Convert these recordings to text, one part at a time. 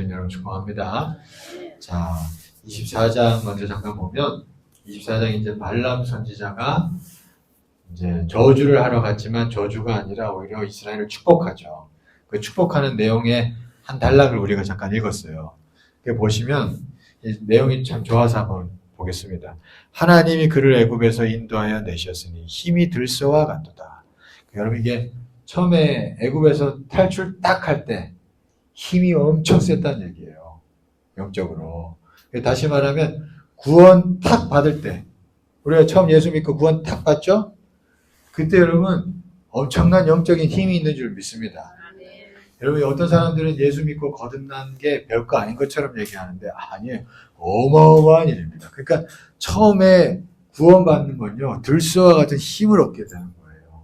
주신 여러분 축복합니다. 자, 24장 먼저 잠깐 보면 24장 이제 발람 선지자가 이제 저주를 하러 갔지만 저주가 아니라 오히려 이스라엘을 축복하죠. 그 축복하는 내용의 한 단락을 우리가 잠깐 읽었어요. 보시면 이 내용이 참 좋아서 한번 보겠습니다. 하나님이 그를 애굽에서 인도하여 내셨으니 힘이 들소와 같도다. 여러분 이게 처음에 애굽에서 탈출 딱 할 때 힘이 엄청 셌다는 얘기예요. 영적으로. 다시 말하면 구원 탁 받을 때 우리가 처음 예수 믿고 구원 탁 받죠? 그때 여러분 엄청난 영적인 힘이 있는 줄 믿습니다. 여러분 어떤 사람들은 예수 믿고 거듭난 게 별거 아닌 것처럼 얘기하는데 아니에요. 어마어마한 일입니다. 그러니까 처음에 구원받는 건요. 들소와 같은 힘을 얻게 되는 거예요.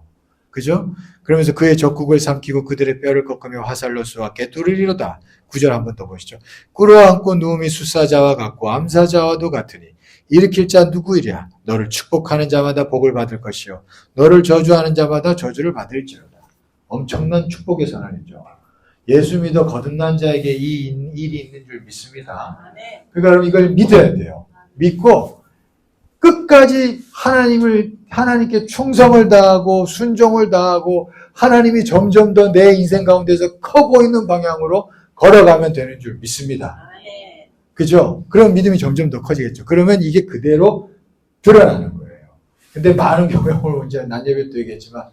그죠? 그러면서 그의 적국을 삼키고 그들의 뼈를 꺾으며 화살로 쏘아 꿰뚫으리로다. 9절 한 번 더 보시죠. 끌어안고 누움이 수사자와 같고 암사자와도 같으니 일으킬 자 누구이랴. 너를 축복하는 자마다 복을 받을 것이요 너를 저주하는 자마다 저주를 받을지로다. 엄청난 축복의 선언이죠. 예수 믿어 거듭난 자에게 이 일이 있는 줄 믿습니다. 그러니까 여러분 이걸 믿어야 돼요. 믿고 끝까지 하나님께 충성을 다하고 순종을 다하고 하나님이 점점 더 내 인생 가운데서 커 보이는 방향으로 걸어가면 되는 줄 믿습니다. 그죠? 그럼 믿음이 점점 더 커지겠죠. 그러면 이게 그대로 드러나는 거예요. 근데 많은 경우는 이제 난 예배 때 얘기했지만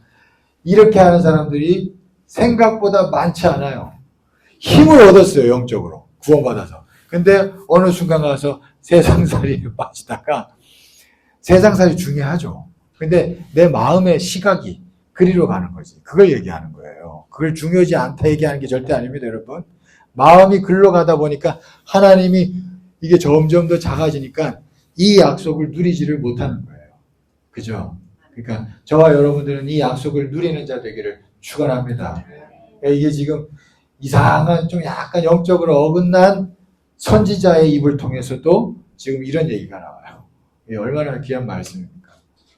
이렇게 하는 사람들이 생각보다 많지 않아요. 힘을 얻었어요, 영적으로. 구원받아서. 근데 어느 순간 가서 세상살이에 빠지다가 세상살이 중요하죠. 근데 내 마음의 시각이 그리로 가는 거지. 그걸 얘기하는 거예요. 그걸 중요하지 않다 얘기하는 게 절대 아닙니다, 여러분. 마음이 글로 가다 보니까 하나님이 이게 점점 더 작아지니까 이 약속을 누리지를 못하는 거예요. 그죠? 그러니까 저와 여러분들은 이 약속을 누리는 자 되기를 축원합니다. 이게 지금 이상한 좀 약간 영적으로 어긋난 선지자의 입을 통해서도 지금 이런 얘기가 나와요. 이게 얼마나 귀한 말씀입니까?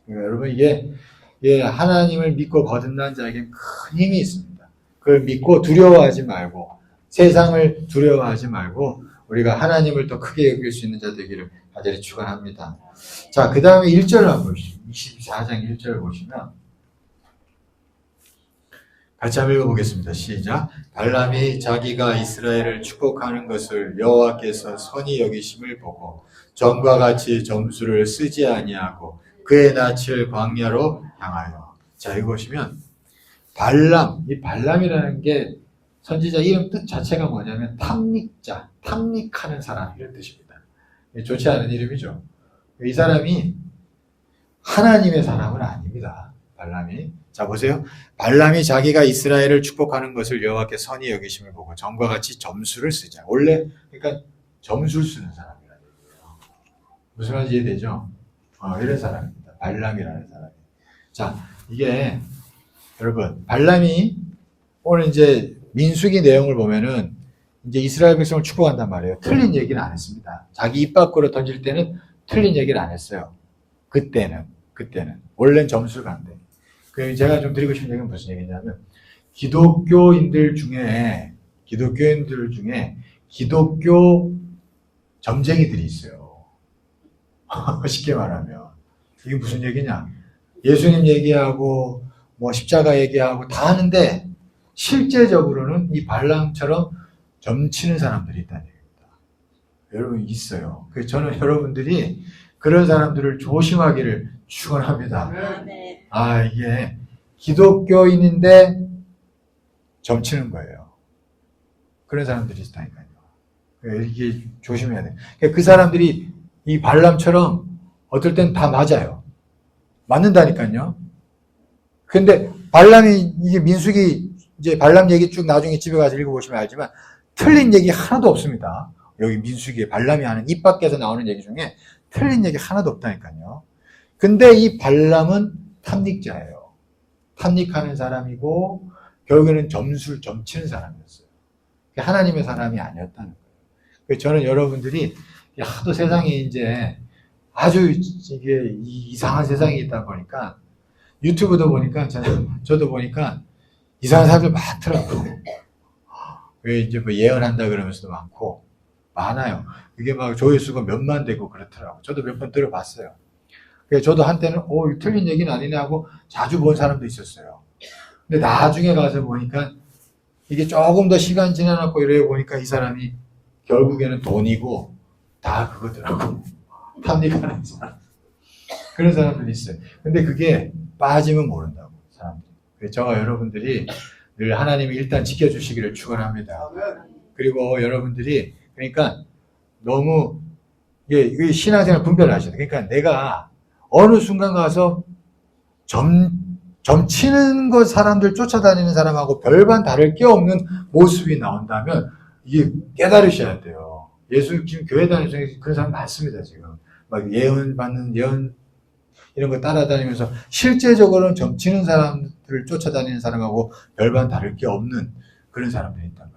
그러니까 여러분 이게 하나님을 믿고 거듭난 자에게 큰 힘이 있습니다. 그걸 믿고 두려워하지 말고 세상을 두려워하지 말고 우리가 하나님을 더 크게 여길 수 있는 자 되기를 간절히 축원합니다. 자, 그 다음에 1절을 한번 보시죠. 24장 1절을 보시면 같이 한번 읽어보겠습니다. 시작. 발람이 자기가 이스라엘을 축복하는 것을 여호와께서 선히 여기심을 보고 전과 같이 점수를 쓰지 아니하고 그의 낯을 광야로 향하여. 자, 여기 보시면 발람, 이 발람이라는 게 선지자 이름 뜻 자체가 뭐냐면 탐닉자, 탐닉하는 사람 이런 뜻입니다. 좋지 않은 이름이죠. 이 사람이 하나님의 사람은 아닙니다. 발람이. 자, 보세요. 발람이 자기가 이스라엘을 축복하는 것을 여호와께 선히 여기심을 보고 전과 같이 점수를 쓰자. 원래 그러니까 점수를 쓰는 사람이라는 얘기예요. 무슨 말인지 이해되죠? 이런 사람입니다. 발람이라는 사람이. 자, 이게 여러분 발람이 오늘 이제 민수기 내용을 보면은 이제 이스라엘 백성을 축복한단 말이에요. 틀린 얘기는 안 했습니다. 자기 입 밖으로 던질 때는 틀린 얘기를 안 했어요. 그때는. 원래는 점수를 간대. 그래서 제가 좀 드리고 싶은 얘기는 무슨 얘기냐면, 기독교인들 중에 기독교 점쟁이들이 있어요. 쉽게 말하면. 이게 무슨 얘기냐. 예수님 얘기하고, 십자가 얘기하고 다 하는데, 실제적으로는 이 발람처럼 점치는 사람들이 있다는 얘기입니다. 여러분 있어요. 그래서 저는 여러분들이 그런 사람들을 조심하기를 축원합니다. 이게 기독교인인데 점치는 거예요. 그런 사람들이 있다니까요. 이게 조심해야 돼요. 그 사람들이 이 발람처럼 어떨 땐 다 맞아요. 맞는다니까요. 근데 발람이 이게 민수기 이제 발람 얘기 쭉 나중에 집에 가서 읽어보시면 알지만 틀린 얘기 하나도 없습니다. 여기 민수기에 발람이 하는 입 밖에서 나오는 얘기 중에 틀린 얘기 하나도 없다니까요. 근데 이 발람은 탐닉자예요. 탐닉하는 사람이고 결국에는 점수를 점치는 사람이었어요. 하나님의 사람이 아니었다는 거예요. 그래서 저는 여러분들이 하도 세상에 이제 아주 이게 이상한 세상이 있다 보니까 유튜브도 보니까 저도 보니까 이상한 사람들 많더라고요. 왜 이제 뭐 예언한다 그러면서도 많아요. 그게 막 조회수가 몇만 되고 그렇더라고요. 저도 몇 번 들어봤어요. 그래서 저도 한때는 이거 틀린 얘기는 아니네 하고 자주 본 사람도 있었어요. 근데 나중에 가서 보니까 이게 조금 더 시간 지나놓고 이래 보니까 이 사람이 결국에는 돈이고 다 그거더라고. 탐닉하는 사람. 그런 사람들이 있어요. 근데 그게 빠지면 모른다고, 사람들이. 그래서 저와 여러분들이 늘 하나님이 일단 지켜주시기를 축원합니다. 그리고 여러분들이 그러니까 너무 이게 신앙생활 분별을 하셔야 돼요. 그러니까 내가 어느 순간 가서 점치는 것 사람들 쫓아다니는 사람하고 별반 다를 게 없는 모습이 나온다면 이게 깨달으셔야 돼요. 예수 지금 교회 다니는 중에 그런 사람 많습니다. 지금 막 예언 받는 예언 이런 거 따라다니면서 실제적으로는 점치는 사람들을 쫓아다니는 사람하고 별반 다를 게 없는 그런 사람들이 있단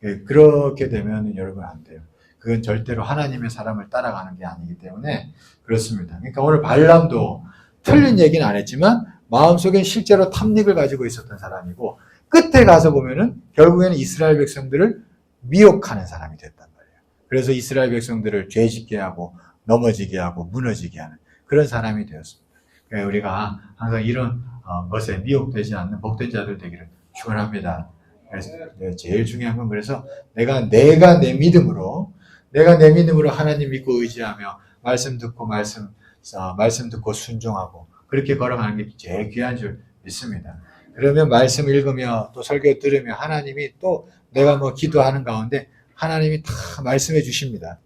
말이에요. 그렇게 되면 여러분 안 돼요. 그건 절대로 하나님의 사람을 따라가는 게 아니기 때문에 그렇습니다. 그러니까 오늘 발람도 틀린 얘기는 안 했지만 마음속엔 실제로 탐닉을 가지고 있었던 사람이고 끝에 가서 보면은 결국에는 이스라엘 백성들을 미혹하는 사람이 됐단 말이에요. 그래서 이스라엘 백성들을 죄짓게 하고 넘어지게 하고 무너지게 하는 그런 사람이 되었습니다. 그래서 우리가 항상 이런 것에 미혹되지 않는 복된 자들 되기를 축원합니다. 그래서 제일 중요한 건 그래서 내가 내 믿음으로 하나님 믿고 의지하며 말씀 듣고 순종하고 그렇게 걸어가는 게 제일 귀한 줄 믿습니다. 그러면 말씀 읽으며 또 설교 들으며 하나님이 또 내가 뭐 기도하는 가운데 하나님이 다 말씀해 주십니다.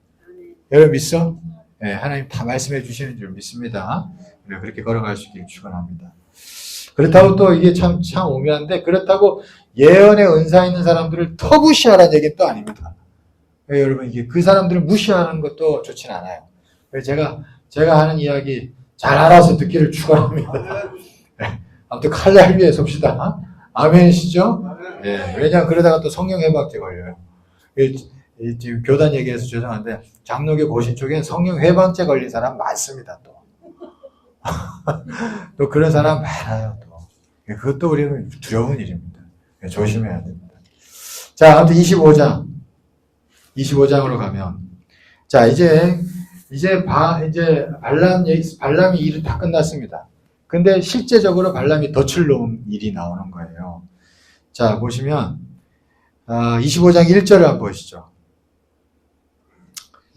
여러분 믿어? 네, 하나님 다 말씀해 주시는 줄 믿습니다. 그렇게 걸어갈 수 있기를 축원합니다. 그렇다고 또 이게 참 오묘한데 그렇다고 예언의 은사 있는 사람들을 터부시하라는 얘기는 또 아닙니다. 네, 여러분 이게 그 사람들을 무시하는 것도 좋진 않아요. 그래서 제가 하는 이야기 잘 알아서 듣기를 축원합니다. 네, 아무튼 칼날비에 섭시다. 아멘이시죠? 네, 왜냐하면 그러다가 또 성령 해박제 걸려요. 지금 교단 얘기해서 죄송한데 장로교 고신 쪽엔 성령 해방죄 걸린 사람 많습니다. 또 또 그런 사람 많아요. 또 그것도 우리는 두려운 일입니다. 조심해야 됩니다. 자, 아무튼 25장으로 가면 자 이제 발람이 일은 다 끝났습니다. 근데 실제적으로 발람이 덫을 놓은 일이 나오는 거예요. 자 보시면 25장 1절을 한번 보시죠.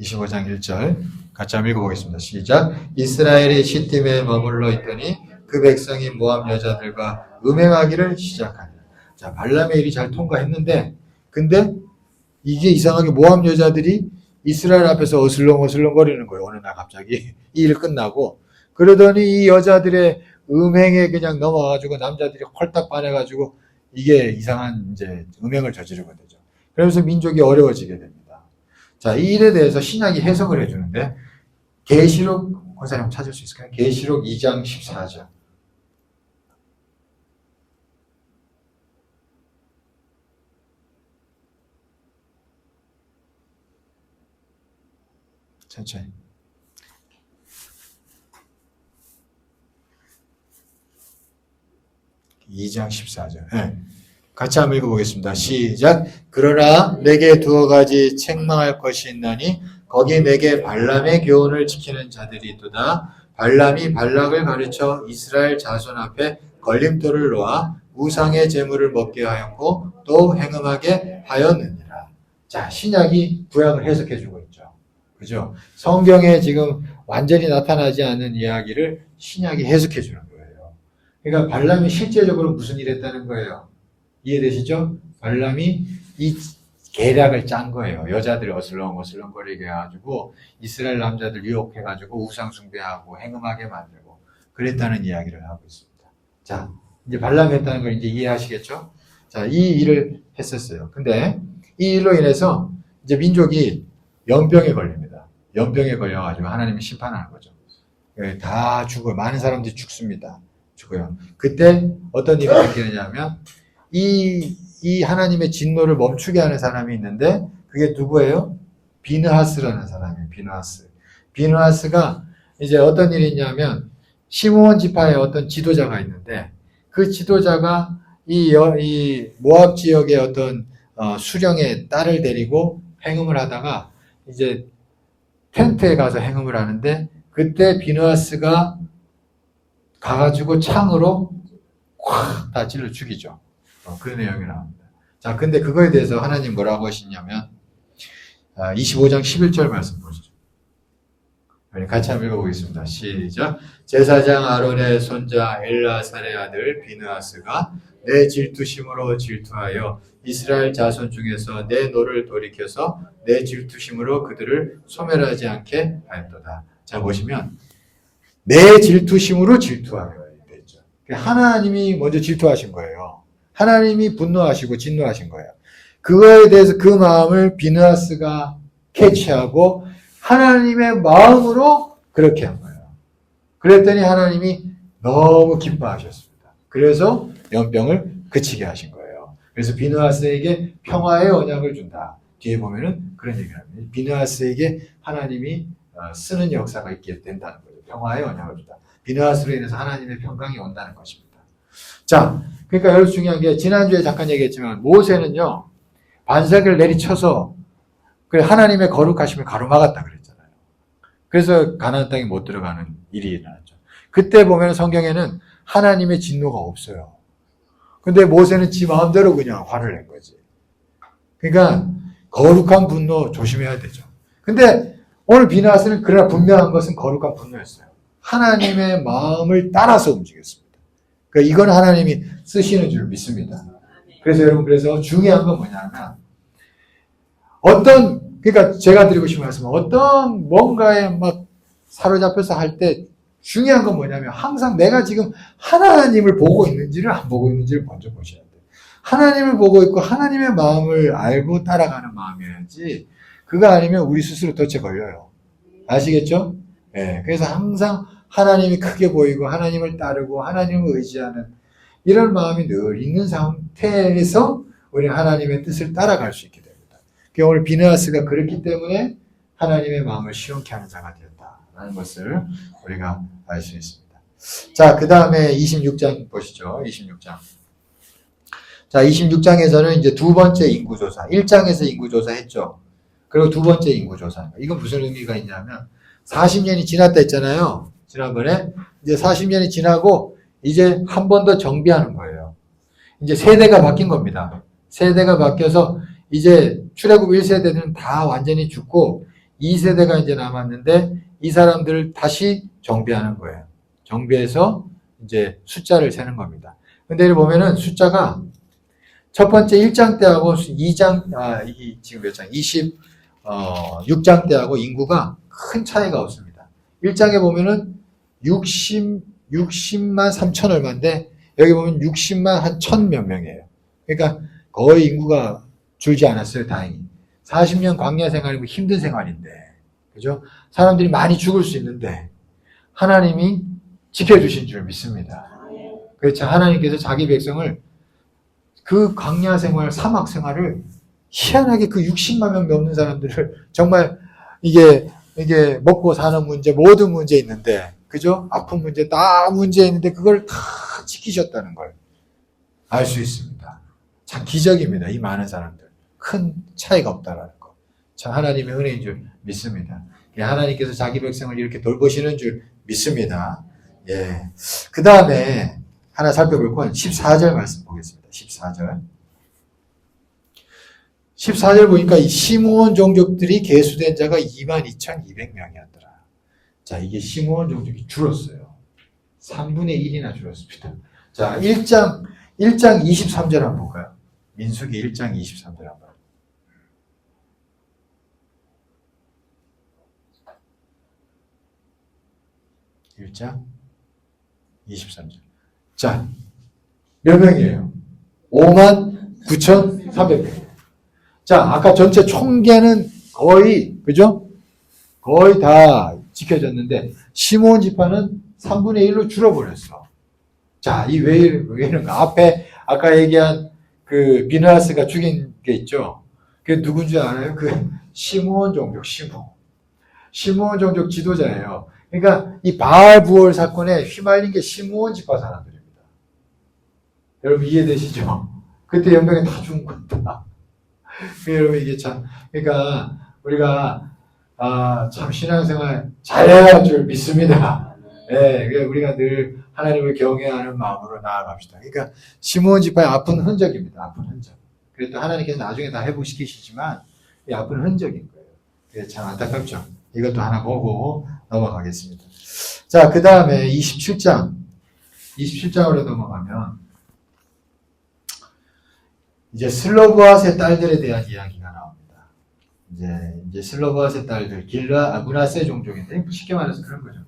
25장 1절 같이 한번 읽어보겠습니다. 시작. 이스라엘이 시팀에 머물러 있더니 그 백성이 모압 여자들과 음행하기를 시작하니라. 자, 발람의 일이 잘 통과했는데 근데 이게 이상하게 모압 여자들이 이스라엘 앞에서 어슬렁어슬렁 거리는 거예요. 어느 날 갑자기 이 일 끝나고 그러더니 이 여자들의 음행에 그냥 넘어가지고 남자들이 홀딱 반해가지고 이게 이상한 이제 음행을 저지르게 되죠. 그러면서 민족이 어려워지게 됩니다. 자, 이 일에 대해서 신약이 해석을 해주는데 계시록 권사님 찾을 수 있을까요? 계시록 2장 14절. 천천히. (2장 14절) 네. 같이 한번 읽어보겠습니다. 시작. 그러나 내게 두어 가지 책망할 것이 있나니 거기 내게 발람의 교훈을 지키는 자들이 있도다. 발람이 발락을 가르쳐 이스라엘 자손 앞에 걸림돌을 놓아 우상의 제물을 먹게 하였고 또 행음하게 하였느니라. 자, 신약이 구약을 해석해주고 있죠. 그죠? 성경에 지금 완전히 나타나지 않는 이야기를 신약이 해석해주는 거예요. 그러니까 발람이 실제적으로 무슨 일을 했다는 거예요? 이해되시죠? 발람이 이 계략을 짠 거예요. 여자들이 어슬렁어슬렁거리게 해가지고 이스라엘 남자들 유혹해가지고 우상 숭배하고 행음하게 만들고 그랬다는 이야기를 하고 있습니다. 자, 이제 발람이 했다는 걸 이제 이해하시겠죠? 자, 이 일을 했었어요. 근데 이 일로 인해서 이제 민족이 연병에 걸립니다. 연병에 걸려가지고 하나님이 심판하는 거죠. 다 죽어요. 많은 사람들이 죽습니다. 죽어요. 그때 어떤 일이 생기느냐면 이 하나님의 진노를 멈추게 하는 사람이 있는데 그게 누구예요? 비느하스라는 사람이에요. 비느하스가 이제 어떤 일이 있냐면 시므온 지파의 어떤 지도자가 있는데 그 지도자가 이 모압 지역의 어떤 수령의 딸을 데리고 행음을 하다가 이제 텐트에 가서 행음을 하는데 그때 비느하스가 가가지고 창으로 콱 다 찔러 죽이죠. 그 내용이 나옵니다. 자, 근데 그거에 대해서 하나님 뭐라고 하시냐면 25장 11절 말씀 보시죠. 같이 한번 읽어보겠습니다. 시작. 제사장 아론의 손자 엘라살의 아들 비느하스가 내 질투심으로 질투하여 이스라엘 자손 중에서 내 노를 돌이켜서 내 질투심으로 그들을 소멸하지 않게 하였도다. 자, 보시면 내 질투심으로 질투하여 됐죠. 하나님이 먼저 질투하신 거예요. 하나님이 분노하시고 진노하신 거예요. 그거에 대해서 그 마음을 비느하스가 캐치하고 하나님의 마음으로 그렇게 한 거예요. 그랬더니 하나님이 너무 기뻐하셨습니다. 그래서 연병을 그치게 하신 거예요. 그래서 비느하스에게 평화의 언약을 준다. 뒤에 보면은 그런 얘기를 합니다. 비느하스에게 하나님이 쓰는 역사가 있게 된다는 거죠. 평화의 언약을 준다. 비느하스로 인해서 하나님의 평강이 온다는 것입니다. 자, 그러니까 여기서 중요한 게 지난주에 잠깐 얘기했지만 모세는요 반석을 내리쳐서 하나님의 거룩하심을 가로막았다 그랬잖아요. 그래서 가나안 땅에 못 들어가는 일이 일어났죠. 그때 보면 성경에는 하나님의 진노가 없어요. 근데 모세는 지 마음대로 그냥 화를 낸 거지. 그러니까 거룩한 분노 조심해야 되죠. 근데 오늘 비느하스는 그러나 분명한 것은 거룩한 분노였어요. 하나님의 마음을 따라서 움직였습니다. 그러니까 이건 하나님이 쓰시는 줄 믿습니다. 그래서 여러분, 그래서 중요한 건 뭐냐면 그러니까 제가 드리고 싶은 말씀은 어떤 뭔가에 막 사로잡혀서 할 때 중요한 건 뭐냐면 항상 내가 지금 하나님을 보고 있는지를 안 보고 있는지를 먼저 보셔야 돼요. 하나님을 보고 있고 하나님의 마음을 알고 따라가는 마음이어야지 그거 아니면 우리 스스로 덫에 걸려요. 아시겠죠? 네, 그래서 항상 하나님이 크게 보이고 하나님을 따르고 하나님을 의지하는 이런 마음이 늘 있는 상태에서 우리는 하나님의 뜻을 따라갈 수 있게 됩니다. 오늘 비느하스가 그렇기 때문에 하나님의 마음을 시원케 하는 자가 되었다라는 것을 우리가 알 수 있습니다. 자, 그 다음에 26장 보시죠. 26장. 자, 26장에서는 이제 두 번째 인구조사. 1장에서 인구조사 했죠. 그리고 두 번째 인구조사. 이건 무슨 의미가 있냐면 40년이 지났다 했잖아요. 지난번에. 이제 40년이 지나고 이제 한 번 더 정비하는 거예요. 이제 세대가 바뀐 겁니다. 세대가 바뀌어서 이제 출애굽 1세대는 다 완전히 죽고 2세대가 이제 남았는데 이 사람들을 다시 정비하는 거예요. 정비해서 이제 숫자를 세는 겁니다. 근데 여기 보면은 숫자가 첫 번째 1장 때하고 2장, 지금 몇 장? 26장 때하고 인구가 큰 차이가 없습니다. 1장에 보면은 60만 3천 얼마인데 여기 보면 60만 한 1,000 몇 명이에요. 그러니까 거의 인구가 줄지 않았어요, 다행히. 40년 광야 생활이고 힘든 생활인데, 그죠? 사람들이 많이 죽을 수 있는데, 하나님이 지켜주신 줄 믿습니다. 그렇죠. 하나님께서 자기 백성을 그 광야 생활, 사막 생활을 희한하게 그 60만 명 넘는 사람들을 정말 이게 먹고 사는 문제, 모든 문제 있는데, 그죠? 아픈 문제, 다 문제 있는데 그걸 다 지키셨다는 걸 알 수 있습니다. 참 기적입니다. 이 많은 사람들. 큰 차이가 없다라는 거. 참 하나님의 은혜인 줄 믿습니다. 하나님께서 자기 백성을 이렇게 돌보시는 줄 믿습니다. 예. 그 다음에 하나 살펴볼 건 14절 말씀 보겠습니다. 14절. 14절 보니까 이 시므온 종족들이 계수된 자가 22,200명이었더라. 자, 이게 시므온 종족이 줄었어요. 3분의 1이나 줄었습니다. 자, 1장 23절 한번 볼까요? 민수기 1장 23절 한번. 1장 23절. 자, 몇 명이에요? 59,300명. 자, 아까 전체 총계는 거의, 그죠? 거의 다 지켜졌는데, 시므온 지파는 3분의 1로 줄어버렸어. 자, 이 왜 이런가? 앞에, 아까 얘기한 그 비느하스가 죽인 게 있죠? 그게 누군지 알아요? 그 시므온 종족, 시므온 종족 지도자예요. 그러니까 이 바알 부월 사건에 휘말린 게 시므온 지파 사람들입니다. 여러분 이해되시죠? 그때 연병에 다 죽은 겁니다. 여러분 이게 참 그러니까 우리가 참 신앙생활 잘해야 할 줄 믿습니다. 예, 그러니까 우리가 늘 하나님을 경외하는 마음으로 나아갑시다. 그러니까 시므온 지파의 아픈 흔적입니다. 아픈 흔적. 그래도 하나님께서 나중에 다 회복시키시지만 이 아픈 흔적인 거예요. 그게 참 안타깝죠. 이것도 하나 보고 넘어가겠습니다. 자, 그 다음에 27장으로 넘어가면 이제 슬로브앗의 딸들에 대한 이야기가 나옵니다. 이제 슬로브앗의 딸들, 문하세 종족인데 쉽게 말해서 그런 거죠.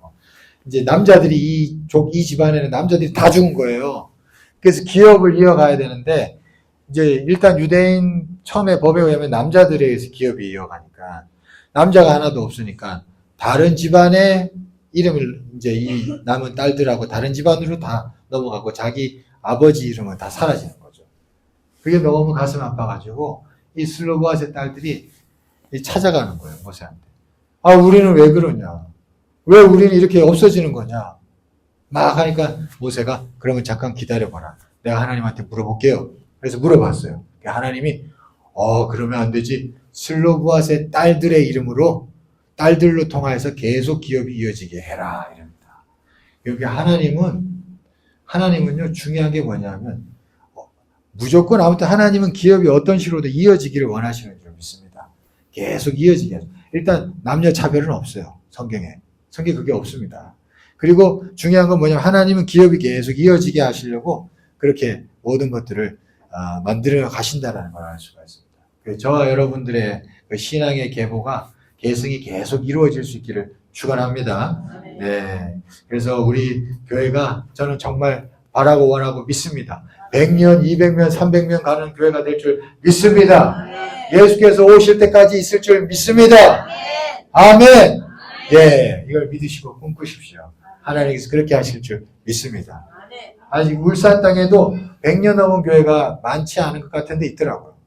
이제 남자들이 이 집안에는 남자들이 다 죽은 거예요. 그래서 기업을 이어가야 되는데 이제 일단 유대인 처음에 법에 의하면 남자들에 의해서 기업이 이어가니까 남자가 하나도 없으니까 다른 집안의 이름을 이제 이 남은 딸들하고 다른 집안으로 다 넘어가고 자기 아버지 이름은 다 사라지는 거죠. 그게 너무 가슴 아파가지고 이 슬로브앗의 딸들이 찾아가는 거예요, 모세한테. 우리는 왜 그러냐? 왜 우리는 이렇게 없어지는 거냐? 막 하니까 모세가 그러면 잠깐 기다려봐라. 내가 하나님한테 물어볼게요. 그래서 물어봤어요. 하나님이 그러면 안 되지. 슬로브앗의 딸들의 이름으로 딸들로 통하여서 계속 기업이 이어지게 해라. 이럽니다. 여기 하나님은요 중요한 게 뭐냐면 무조건 아무튼 하나님은 기업이 어떤 식으로도 이어지기를 원하시는 줄 믿습니다. 계속 이어지게 해서. 일단 남녀 차별은 없어요. 성경에 그게 없습니다. 그리고 중요한 건 뭐냐면 하나님은 기업이 계속 이어지게 하시려고 그렇게 모든 것들을 만들어 가신다라는 걸 알 수가 있습니다. 저와 여러분들의 그 신앙의 계승이 계속 이루어질 수 있기를 축원합니다. 네. 그래서 우리 교회가 저는 정말 바라고 원하고 믿습니다. 100년, 200년, 300년 가는 교회가 될 줄 믿습니다. 예수께서 오실 때까지 있을 줄 믿습니다. 아멘. 예, 이걸 믿으시고 꿈꾸십시오. 하나님께서 그렇게 하실 줄 믿습니다. 아직 울산 땅에도 100년 넘은 교회가 많지 않은 것 같은데 있더라고요.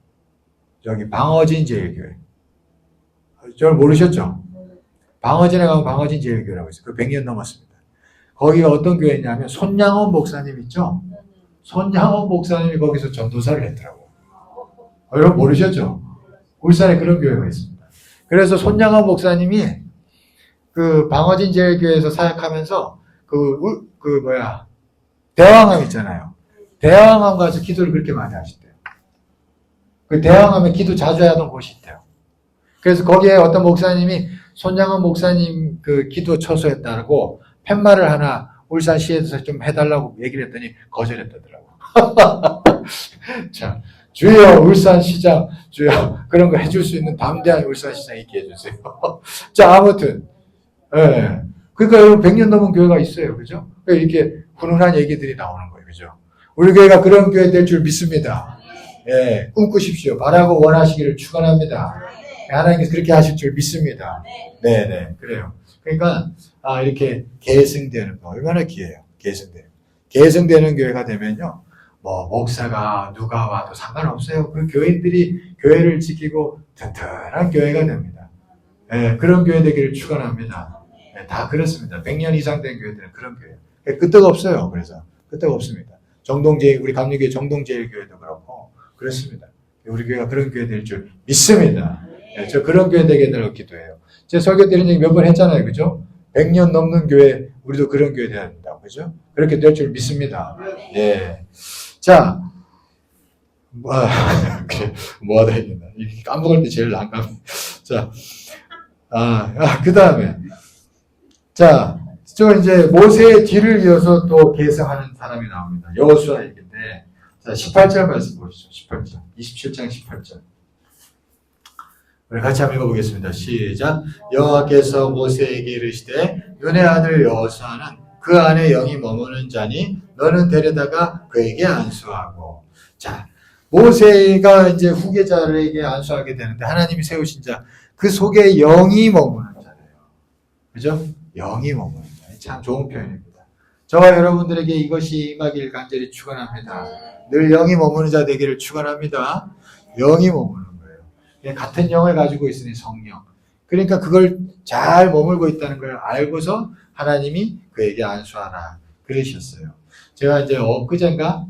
저기 방어진 제일교회. 저를 모르셨죠? 방어진에 가면 방어진 제일교회라고 있어요. 그 100년 넘었습니다. 거기가 어떤 교회냐면 손양원 목사님 있죠? 손양원 목사님이 거기서 전도사를 했더라고요. 여러분 모르셨죠? 울산에 그런 교회가 있습니다. 그래서 손양원 목사님이 그 방어진 제일교회에서 사역하면서 대왕암 있잖아요. 대왕암 가서 기도를 그렇게 많이 하시대요. 그 대왕암에 기도 자주 하던 곳이 있대요. 그래서 거기에 어떤 목사님이 손양원 목사님 그 기도 처소했다고 팻말을 하나 울산시에서 좀 해달라고 얘기를 했더니 거절했다더라고. 자, 주여 울산시장, 주여 그런 거 해줄 수 있는 담대한 울산시장 있게 해주세요. 자, 아무튼 그러니까 여러분 100년 넘은 교회가 있어요. 그죠? 이렇게 훈훈한 얘기들이 나오는 거예요. 그죠? 우리 교회가 그런 교회 될 줄 믿습니다. 예, 꿈꾸십시오. 바라고 원하시기를 축원합니다. 하나님께서 그렇게 하실 줄 믿습니다. 네네, 그래요. 그러니까 이렇게 계승되는 거 얼마나 귀해요. 계승되는 교회가 되면요, 목사가 누가 와도 상관없어요. 그 교인들이 교회를 지키고 튼튼한 교회가 됩니다. 예, 그런 교회 되기를 축원합니다. 예, 다 그렇습니다. 100년 이상 된 교회들은 그런 교회예요. 끄떡 없어요. 그래서 끄떡 없습니다. 우리 감리교회 정동제일교회도 그렇고 그렇습니다. 우리 교회가 그런 교회 될 줄 믿습니다. 예, 저 그런 교회 되게 되라고 기도해요. 제 설교 때 이런 얘기 몇 번 했잖아요. 그죠? 100년 넘는 교회, 우리도 그런 교회 되어야 된다고. 그죠? 그렇게 될 줄 믿습니다. 예. 자, 그래, 뭐 하다 했나. 까먹을 때 제일 안 까먹. 자, 그 다음에. 자, 저 이제 모세의 뒤를 이어서 또 계승하는 사람이 나옵니다. 여호수아 얘기인데, 자, 18절 말씀 보시죠. 18절. 27장 18절. 우리 같이 한번 읽어보겠습니다. 시작. 여호와께서 모세에게 이르시되 눈의 아들 여호수아는 그 안에 영이 머무는 자니 너는 데려다가 그에게 안수하고. 자, 모세가 이제 후계자에게 안수하게 되는데 하나님이 세우신 자, 그 속에 영이 머무는 자예요. 그죠? 영이 머무는 자. 참 좋은 표현입니다. 저와 여러분들에게 이것이 임하길 간절히 축원합니다. 늘 영이 머무는 자 되기를 축원합니다. 영이 머무는 거예요. 같은 영을 가지고 있으니 성령. 그러니까 그걸 잘 머물고 있다는 걸 알고서 하나님이 그에게 안수하라 그러셨어요. 제가 이제 엊그젠가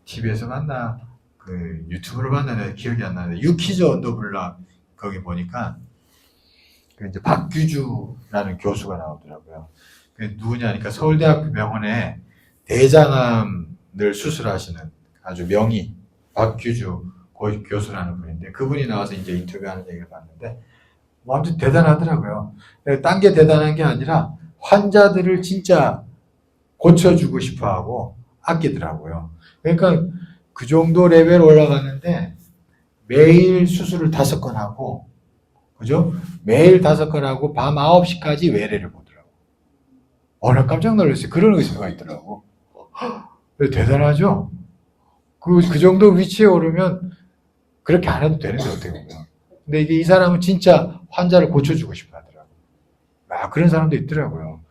TV에서 만나 그 유튜브로 봤는데 기억이 안 나는데 유키즈 언더블락 거기 보니까 그 이제 박규주라는 교수가 나오더라고요. 그 누구냐니까 서울대학교 병원에 대장암을 수술하시는 아주 명의 박규주 교수라는 분인데 그분이 나와서 이제 인터뷰하는 얘기를 봤는데 아무튼 대단하더라고요. 딴 게 대단한 게 아니라 환자들을 진짜 고쳐주고 싶어하고 아끼더라고요. 그러니까 그 정도 레벨 올라갔는데 매일 수술을 5건 하고 그죠? 매일 5건 하고 밤 9시까지 외래를 보더라고. 나 깜짝 놀랐어요. 그런 의사가 있더라고. 대단하죠? 그 정도 위치에 오르면 그렇게 안 해도 되는데 어떻게 보면. 근데 이게 이 사람은 진짜 환자를 고쳐주고 싶어 하더라고. 막 그런 사람도 있더라고요.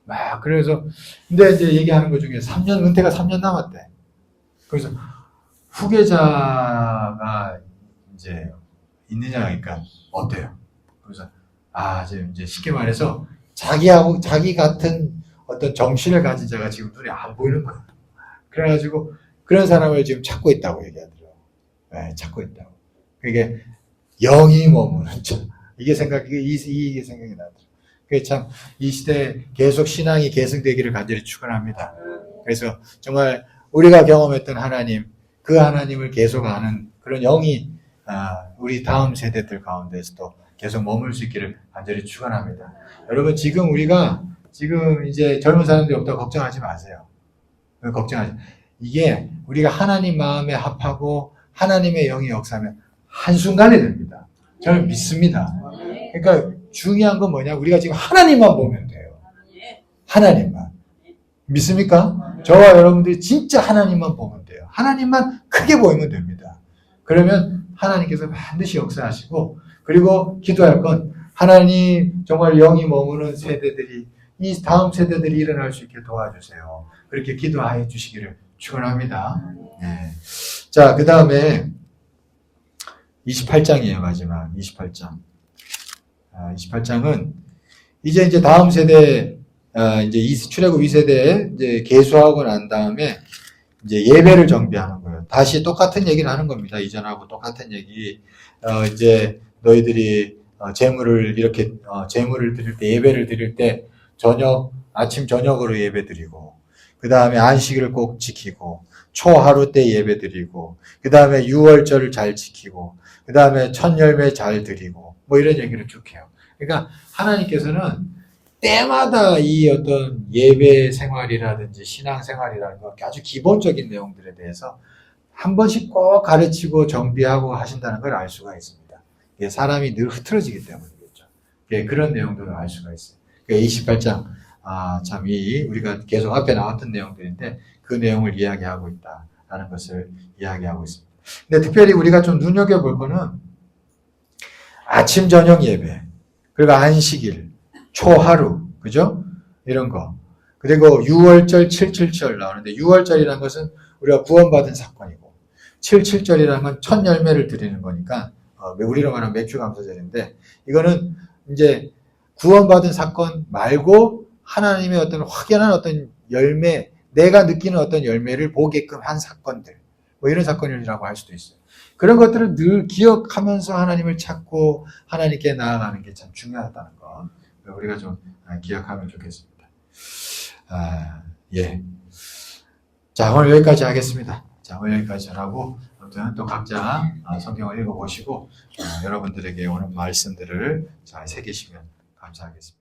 막 그래서 근데 이제 얘기하는 것 중에 은퇴가 3년 남았대. 그래서 후계자가 이제 있느냐니까 어때요? 그래서 이제 쉽게 말해서 자기 같은 어떤 정신을 가진 자가 지금 눈에 안 보이는 거야. 그래가지고 그런 사람을 지금 찾고 있다고 얘기하더라고. 네, 찾고 있다고. 그게 영이 머무는 이게 생각이 나더라고. 그게 참 이 시대에 계속 신앙이 계승되기를 간절히 축원합니다. 그래서 정말 우리가 경험했던 하나님, 그 하나님을 계속 아는 그런 영이 우리 다음 세대들 가운데서도 계속 머물 수 있기를 간절히 축원합니다. 여러분 지금 이제 젊은 사람들이 없다고 걱정하지 마세요. 걱정하지. 이게 우리가 하나님 마음에 합하고 하나님의 영이 역사하면 한순간에 됩니다. 저는 믿습니다. 그러니까 중요한 건 뭐냐? 우리가 지금 하나님만 보면 돼요. 하나님만. 믿습니까? 저와 여러분들이 진짜 하나님만 보면 돼요. 하나님만 크게 보이면 됩니다. 그러면 하나님께서 반드시 역사하시고 그리고 기도할 건 하나님 정말 영이 머무는 세대들이 이 다음 세대들이 일어날 수 있게 도와주세요. 그렇게 기도해 주시기를 축원합니다. 네. 자, 그 다음에 28장이에요. 마지막 28장. 28장은 이제 다음 세대 이제 출애굽 2세대에 이제 계수하고 난 다음에 이제 예배를 정비하는 거예요. 다시 똑같은 얘기를 하는 겁니다. 이전하고 똑같은 얘기. 이제 너희들이 재물을 드릴 때 예배를 드릴 때 아침 저녁으로 예배 드리고 그 다음에 안식일을 꼭 지키고 초하루 때 예배 드리고 그 다음에 유월절을 잘 지키고 그 다음에 첫 열매 잘 드리고 뭐 이런 얘기를 쭉 해요. 그러니까 하나님께서는 때마다 이 어떤 예배 생활이라든지 신앙 생활이라든지 아주 기본적인 내용들에 대해서 한 번씩 꼭 가르치고 정비하고 하신다는 걸 알 수가 있습니다. 사람이 늘 흐트러지기 때문이겠죠. 그런 내용들을 알 수가 있어요. 28장 참 우리가 계속 앞에 나왔던 내용들인데 그 내용을 이야기하고 있다라는 것을 이야기하고 있습니다. 근데 특별히 우리가 좀 눈여겨볼 거는 아침 저녁 예배 그리고 안식일 초하루 그죠? 이런 거 그리고 유월절 7.7절 나오는데 유월절이라는 것은 우리가 구원받은 사건이고 7.7절이라는 건 첫 열매를 드리는 거니까 우리로 말하면 맥주감사절인데 이거는 이제 구원받은 사건 말고 하나님의 어떤 확연한 어떤 열매 내가 느끼는 어떤 열매를 보게끔 한 사건들 뭐 이런 사건이라고 할 수도 있어요. 그런 것들을 늘 기억하면서 하나님을 찾고 하나님께 나아가는 게 참 중요하다는 거 우리가 좀 기억하면 좋겠습니다. 예. 자, 오늘 여기까지 하겠습니다. 자, 오늘 여기까지 하고 아무튼 또 각자 성경을 읽어보시고 여러분들에게 오늘 말씀들을 잘 새기시면 감사하겠습니다.